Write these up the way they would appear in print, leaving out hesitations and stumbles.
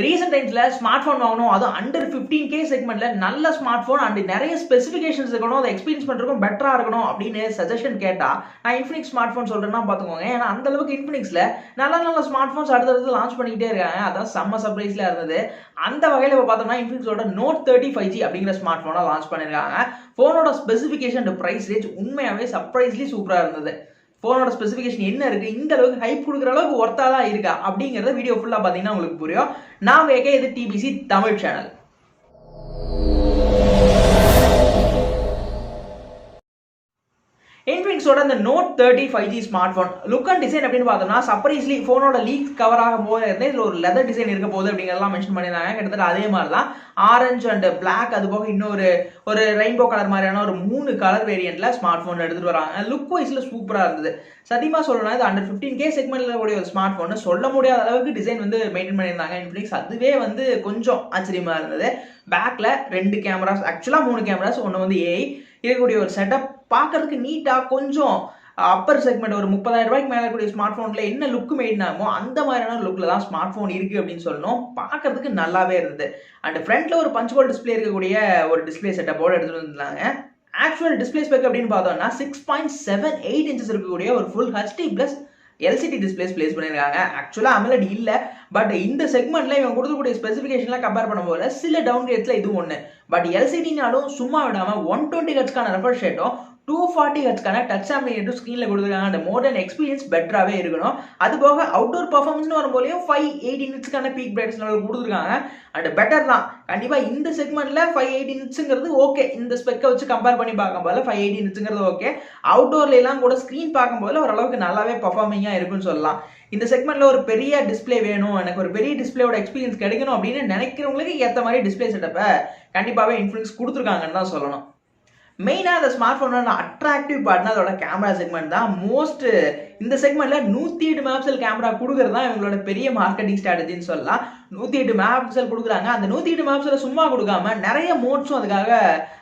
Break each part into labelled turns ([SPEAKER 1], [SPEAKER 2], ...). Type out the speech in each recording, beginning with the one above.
[SPEAKER 1] Recent டைம்ஸ்ல smart phone வாங்கணும், அதுவும் அண்டர் 15K செக்மெண்ட்ல நல்ல ஸ்மார்ட் ஃபோன் அண்ட் நிறைய ஸ்பெசிஃபிகேஷன்ஸ் இருக்கணும், அதை எக்ஸ்பீரியன்ஸ் பண்றதுக்கும் பெட்டரா இருக்கணும் அப்படின்னு சஜஷன் கேட்டா நான் இன்ஃபினிக்ஸ் ஸ்மார்ட் ஃபோன் சொல்றேன்னா பாத்துக்கோங்க. ஏன்னா அந்த அளவுக்கு இன்ஃபினிக்ஸ்ல நல்ல நல்ல ஸ்மார்ட் ஃபோன்ஸ் அடுத்தடுத்து லான்ச் பண்ணிக்கிட்டே இருக்காங்க. அதான் செம்ம சர்ப்ரைஸ்ல இருந்தது. அந்த வகையில இப்போ பார்த்தோம்னா இன்ஃபினிக்ஸோட நோட் 30 5G அப்படிங்கிற ஸ்மார்ட் ஃபோனை லான்ச் பண்ணிருக்காங்க. போனோட ஸ்பெசிஃபிகேஷன் அண்ட் பிரைஸ் ரேஞ்ச் உண்மையாவே சர்ப்ரைஸ்லி சூப்பரா இருந்தது. போனோட ஸ்பெசிஃபிகேஷன் என்ன இருக்கு, இந்த அளவுக்கு ஹைப் கொடுக்குற அளவுக்கு ஒர்த்தாலா இருக்கா அப்படிங்கறத வீடியோ ஃபுல்லா பாத்தீங்கன்னா உங்களுக்கு புரியும். நான் வேகே, இது டிபிசி தமிழ் சேனல். இன்ஃபினிக்ஸோட இந்த note 30 5G smart phone look and design அப்படின்னு பார்த்தோம்னா சர்ப்ரைஸ்லி ஃபோனோட லீக் கவர் ஆகும் போது இதில் ஒரு லெதர் டிசைன் இருக்க போகுது அப்படிங்கிறதெல்லாம் மென்ஷன் பண்ணியிருந்தாங்க. கிட்டத்தட்ட அதே மாதிரி தான் ஆரஞ்சு அண்ட் பிளாக், அது போக இன்னொரு ரெயின்போ கலர் மாதிரியான ஒரு 3 கலர் வேரியன்ட்ல ஸ்மார்ட் ஃபோன் எடுத்துட்டு வராங்க. லுக் வைஸ்ல சூப்பரா இருந்தது. சத்தியமா சொல்லணும், இது அண்டர் 15K செக்மெண்ட்ல கூடிய ஒரு ஸ்மார்ட் ஃபோன் சொல்ல முடியாத அளவுக்கு டிசைன் வந்து மெயின்டைன் பண்ணியிருந்தாங்க இன்ஃபினிக்ஸ். அதுவே வந்து கொஞ்சம் ஆச்சரியமா இருந்தது. பேக்ல 2 கேமராஸ், ஆக்சுவலா 3 கேமராஸ், ஒன்று வந்து ஏஐ இருக்கக்கூடிய ஒரு செட்டப். பார்க்கறதுக்கு நீட்டா கொஞ்சம் அப்பர் செக்மெண்ட் ஒரு 30,000 ரூபாய்க்கு மேல கூடிய ஸ்மார்ட் போன்ல என்ன லுக் மெயின்டைன் ஆகுமோ அந்த மாதிரியான லுக்ல தான் ஸ்மார்ட் போன் இருக்கு அப்படின்னு சொல்லணும். பார்க்கறதுக்கு நல்லாவே இருந்தது. அண்ட் ஃப்ரண்ட்ல ஒரு பஞ்ச் ஹோல் டிஸ்பிளே இருக்கக்கூடிய ஒரு டிஸ்பிளே செட்டப்போட எடுத்துட்டு வந்தாங்க. ஆக்சுவல் டிஸ்பிளே ஸ்பெக் அப்படின்னு பார்த்தோம்னா 6.78 இன்ச்சஸ் இருக்கக்கூடிய ஒரு full HD plus LCD displays place பண்ணிருக்காங்க. ஆக்சுவலா அமலட் இல்ல, பட் இந்த செக்மெண்ட்ல இவங்க கொடுக்கக்கூடிய ஸ்பெசிஃபிகேஷன்லாம் கம்பேர் பண்ணும்போது சில டவுன் கிரேட்ஸ்ல இது ஒண்ணு. பட் எல்சிடினாலும் சும்மா விடாம 120 ஹெர்ட்ஸ்க்கான ரெஃப்ரெஷ் ரேட்டும் 240 ஹெர்ட்ஸ்க்கான டச் சாம்பிளிங் ஸ்கிரீன்ல கொடுத்துருக்காங்க. அந்த மாடர்ன் எக்ஸ்பீரியன்ஸ் பெட்டராகவே இருக்கணும். அது போக அவுட்டோர் பர்ஃபார்மன்ஸ் வரும்போதையும் 580 நிட்ஸ்க்கான பீக் பிரைட்னஸ் லெவல் கொடுத்துருக்காங்க. அண்ட் பெட்டர் தான் கண்டிப்பா இந்த செக்மெண்ட்ல 580 நிட்ஸ்ங்கிறது ஓகே. இந்த ஸ்பெக்கை வச்சு கம்பேர் பண்ணி பார்க்கும்போது 580 நிட்ஸ்ங்கிறது ஓகே. அவுட்டோர்ல எல்லாம் கூட ஸ்கிரீன் பார்க்கும்போது ஓரளவுக்கு நல்லாவே பர்ஃபார்மிங்கா இருக்குன்னு சொல்லலாம். இந்த செக்மெண்ட்ல ஒரு பெரிய டிஸ்பிளே வேணும், எனக்கு ஒரு பெரிய டிஸ்பிளேயோட எக்ஸ்பீரியன்ஸ் கிடைக்கணும் அப்படின்னு நினைக்கிறவங்களுக்கு ஏற்ற மாதிரி டிஸ்பிளே செட்டப்பை கண்டிப்பாவே இன்ஃபினிக்ஸ் கொடுத்துருக்காங்கன்னு தான் சொல்லணும். மெயினாக அந்த ஸ்மார்ட் ஃபோனோட அட்ராக்டிவ் பார்ட்னா அதோட கேமரா செக்மெண்ட் தான். மோஸ்ட் இந்த செக்மெண்ட்ல 108 மெகாபிக்சல் கேமரா கொடுக்கறது தான் இவங்களோட பெரிய மார்க்கெட்டிங் ஸ்ட்ராட்டஜின்னு சொல்லலாம். 108 மெகாபிக்சல் கொடுக்குறாங்க. அந்த 108 மெகாபிக்சல் சும்மா கொடுக்காம நிறைய மோட்ஸும் அதுக்காக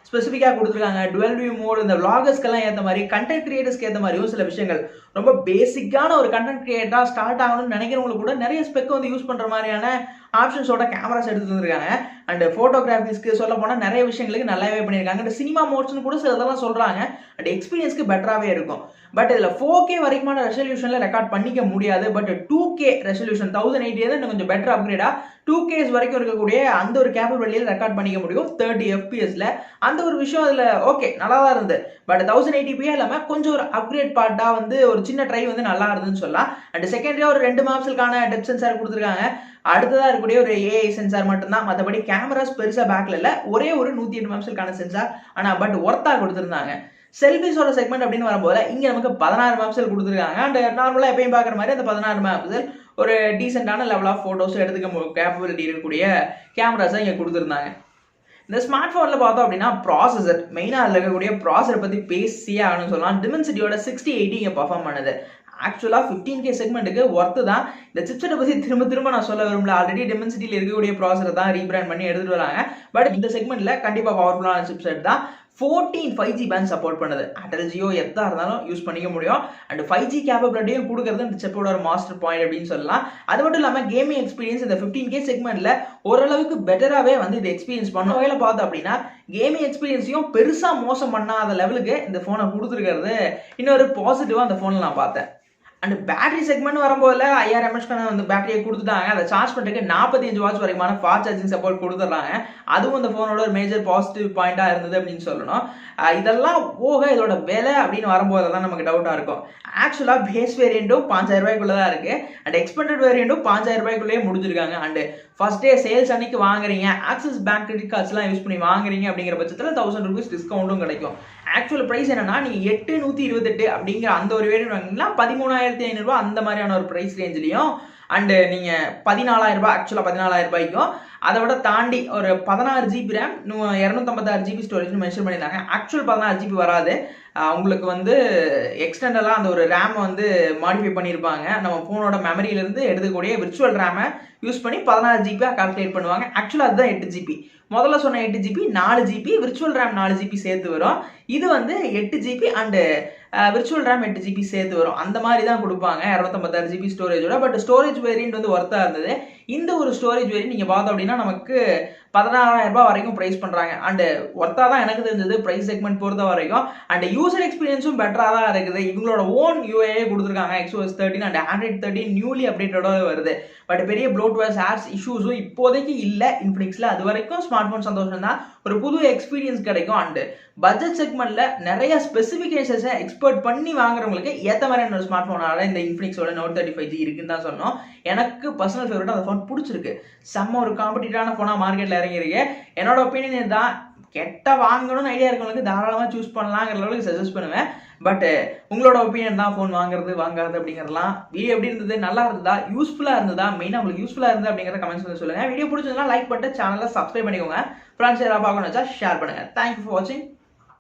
[SPEAKER 1] ஸ்பெசிஃபிக்காக கொடுத்துருக்காங்க. டுவெல் வியூ மோட், இந்த விளாகர்ஸ்க்கெல்லாம் ஏற்ற மாதிரி, கண்டென்ட் கிரியேட்டர்ஸ்க்கு ஏற்ற மாதிரியும் சில விஷயங்கள் ரொம்ப பேசிக்கான ஒரு கண்டென்ட் கிரியேட்டா ஸ்டார்ட் ஆகணும்னு நினைக்கிறவங்களுக்கு கூட நிறைய ஸ்பெக் வந்து யூஸ் பண்ற மாதிரியான ஆப்ஷன்ஸோட கேமராஸ் எடுத்து வந்துருக்காங்க. அண்ட் போட்டோகிராஃபிஸ்க்கு சொல்ல போனா நிறைய விஷயங்களுக்கு நல்லாவே பண்ணியிருக்காங்க. அண்ட் சினிமா மோட்ஸ்னு கூட சிலதெல்லாம் சொல்றாங்க. அண்ட் எக்ஸ்பீரியன்ஸ்க்கு பெட்டராகவே இருக்கும். பட் இதில் 4K வரைக்குமான ரெசல்யூஷன்ல ரெக்கார்ட் பண்ணிக்க முடியாது. பட் 2K ரெசல்யூஷன் 1080 கொஞ்சம் பெட்டர் அப்கிரேடா 2K வரைக்கும் இருக்கக்கூடிய அந்த ஒரு கேப்பபிலிட்டியில் ரெக்கார்ட் பண்ணிக்க முடியும் 30 FPSல. அந்த ஒரு விஷயம் அதில் ஓகே நல்லா தான் இருந்தது. பட் 1080p இல்லாமல் கொஞ்சம் ஒரு அப்கிரேட் பார்ட்டா வந்து ஒரு சின்ன ட்ரை வந்து நல்லா இருந்துன்னு சொல்லலாம். அண்ட் செகண்டரியா ஒரு 2 மெகாபிக்சலுக்கான டெப்த் சென்சார் கொடுத்துருக்காங்க. அடுத்ததா இருக்கக்கூடிய ஒரு ஏஐ சென்சார் மட்டும்தான். மற்றபடி கேமராஸ் பெருசா பேக்ல இல்ல. ஒரே ஒரு 108 மெகாபிக்சலுக்கான சென்சார், ஆனா பட் ஒர்த்தா கொடுத்துருந்தாங்க. செல்ஃபிஸோட செக்மெண்ட் அப்படின்னு வரும்போது இங்க நமக்கு 16 மெகாபிக்சல் கொடுத்துருக்காங்க. அண்ட் நார்மலா எப்பயும் பாக்குற மாதிரி அந்த 16 மெகாபிக்சல் ஒரு டீசென்டான லெவல் ஆஃப் போட்டோஸ் எடுத்துக்க கேப்பபிலிட்டி இருக்கக்கூடிய கேமராஸ் இங்க கொடுத்துருந்தாங்க. இந்த ஸ்மார்ட் போன்ல பார்த்தோம் அப்படின்னா ப்ராசஸர் மெயினா அதுல இருக்கக்கூடிய ப்ராசஸர் பத்தி பேசியே ஆகணும்னு சொல்லலாம். டிமென்சிட்டியோட 6080 இங்க பர்ஃபார்ம் பண்ணுது. ஆக்சுவலா 15K செக்மெண்ட்டுக்கு ஒர்த்து தான். இந்த சிப்செட்டை பத்தி திரும்ப நான் சொல்ல விரும்பல. ஆல்ரெடி டிமென்சிட்டியில் இருக்கக்கூடிய ப்ராசஸர் தான் ரீபிராண்ட் பண்ணி எடுத்துட்டு வராங்க. பட் இந்த செக்மெண்ட்ல கண்டிப்பா பவர்ஃபுல்லான சிப்செட் தான். 14 5G பேண்ட் சப்போர்ட் பண்ணுது. ஏர்டெல் ஜியோ எதா இருந்தாலும் யூஸ் பண்ணிக்க முடியும். அண்ட் 5G கேப்பபிலிட்டியும் கொடுக்கறது இந்த செப்போட ஒரு மாஸ்டர் பாயிண்ட் அப்படின்னு சொல்லலாம். அது மட்டும் இல்லாம கேமிங் எக்ஸ்பீரியன்ஸ் இந்த 15K செக்மெண்ட்ல ஓரளவுக்கு பெட்டராகவே வந்து இது எக்ஸ்பீரியன்ஸ் பண்ண வகையில பார்த்தோம் அப்படின்னா கேமிங் எக்ஸ்பீரியன்ஸையும் பெருசா மோசம் பண்ணாத லெவலுக்கு இந்த போனை கொடுத்துருக்கிறது இன்னொரு பாசிட்டிவா அந்த போன்ல நான் பார்த்தேன். அண்ட் பேட்டரி செக்மெண்ட் வரும்போது 5000 mAh வந்து பேட்டரியை கொடுத்துட்டாங்க. அதை சார்ஜ் பண்ணுறதுக்கு 45 வாட்ஸ் வரைக்குமான ஃபாஸ்ட் சார்ஜிங் சப்போர்ட் கொடுத்துட்றாங்க. அதுவும் இந்த ஃபோனோட ஒரு மேஜர் பாசிட்டிவ் பாயிண்டா இருந்தது அப்படின்னு சொல்லணும். இதெல்லாம் போக இதோட விலை அப்படின்னு வரும்போது தான் நமக்கு டவுட்டா இருக்கும். ஆக்சுவலா பேஸ் வேரியண்டும் 5000 ரூபாய்க்குள்ள தான் இருக்கு. அண்ட் எக்ஸ்பெண்டட் வேரியண்டும் 5000 ரூபாய்க்குள்ளேயே முடிஞ்சிருக்காங்க. அண்ட் ஃபர்ஸ்ட் டே சேல்ஸ் அன்னைக்கு வாங்குறீங்க, ஆக்சிஸ் பேங்க் கிரெடிட் கார்ட்ஸ்லாம் யூஸ் பண்ணி வாங்குறீங்க அப்படிங்கிற பட்சத்தில் 1000 rupees டிஸ்கவுண்ட்டும் கிடைக்கும். ஆக்சுவல் பிரைஸ் என்னன்னா நீங்க 8128 அப்படிங்கிற அந்த ஒரு வேரியன்ட் வாங்கினா 13,500 ரூபாய் அந்த மாதிரியான ஒரு பிரைஸ் ரேஞ்சிலையும். அண்ட் நீங்க 14,000 ரூபாய், ஆக்சுவலா 14,000 ரூபாய்க்கும் அதை விட தாண்டி ஒரு 16 GB RAM 256 GB storage mention பண்ணியிருந்தாங்க. ஆக்சுவல் 16 GB வராது. உங்களுக்கு வந்து எக்ஸ்டெண்டலாக அந்த ஒரு ரேமை வந்து மாடிஃபை பண்ணியிருப்பாங்க. நம்ம ஃபோனோட மெமரியிலேருந்து எடுத்துக்கூடிய விர்ச்சுவல் ரேமை யூஸ் பண்ணி 16 GB கால்குலேட் பண்ணுவாங்க. ஆக்சுவலாக அதுதான் 8 GB. முதல்ல சொன்ன 8 GB 4 GB virtual RAM 4 GB சேர்த்து வரும். இது வந்து 8 GB and virtual RAM 8 GB சேர்த்து வரும். அந்த மாதிரி தான் கொடுப்பாங்க 256 GB ஸ்டோரேஜோட. பட் ஸ்டோரேஜ் வேரியன்ட் வந்து ஒர்த்தா இருந்தது. இந்த ஒரு ஸ்டோரேஜ் வேரியன்ட் நீங்க பார்த்தோம் அப்படின்னா நமக்கு 16,000 ரூபாய் வரைக்கும் பிரைஸ் பண்றாங்க. அண்ட் ஒர்த்தா தான் எனக்கு தெரிஞ்சது பிரைஸ் செக்மெண்ட் பொறுத்த வரைக்கும். அண்ட் யூசர் எக்ஸ்பீரியன்ஸும் பெட்டரா தான் இருக்குது. இவங்களோட ஓன் UIA கொடுத்துருக்காங்க. XOS 13 அண்ட் Android 13 நியூலி அப்டேட்டடோட வருது. பட் பெரிய ப்ளோட்வேர் ஆப்ஸ் இஷ்யூஸும் இப்போதைக்கு இல்ல இன்ஃபினிக்ஸ்ல. அது வரைக்கும் ஸ்மார்ட் போன் சந்தோஷம் தான். ஒரு புது எக்ஸ்பீரியன்ஸ் கிடைக்கும். அண்ட் பட்ஜெட் செக்மெண்ட்ல நிறைய ஸ்பெசிபிகேஷன்ஸ் எக்ஸ்போர்ட் பண்ணி வாங்குறவங்களுக்கு ஏத்த மாதிரியான ஒரு ஸ்மார்ட் போனால இந்த இன்ஃபினிக்ஸோட Note 35G இருக்குன்னு தான் சொன்னோம். எனக்கு பர்சனல் ஃபேவரட் அந்த ஃபோன் பிடிச்சிருக்கு. செம்ம ஒரு காம்படிட்டிவான போனா மார்க்கெட்ல இறங்கிருக்கு. என்னோட ஒப்பீனியன் தான், கெட்ட வாங்கணும்னு ஐடியா இருக்கவங்களுக்கு தாராளமா சூஸ் பண்ணலாங்கிற அளவுக்கு சஜஸ்ட் பண்ணுவேன். பட் உங்களோட ஒப்பீனியன் தான் ஃபோன் வாங்குறது வாங்காது அப்படிங்கிறலாம். வீடியோ எப்படி இருந்தது, நல்லா இருந்ததா, யூஸ்ஃபுல்லா இருந்ததா, மெயினா உங்களுக்கு யூஸ்ஃபுல்லா இருந்தது அப்படிங்கிறத கமெண்ட்ஸ் பண்ணி சொல்லுங்க. வீடியோ பிடிச்சதுன்னா லைக் பண்ணிட்டு சேனலை சப்ஸ்கிரைப் பண்ணிக்கோங்க. ஃப்ரெண்ட்ஸ் யாராவது பார்க்கணும்னு வச்சா ஷேர் பண்ணுங்க. தேங்க்யூ ஃபார் வாட்சிங்.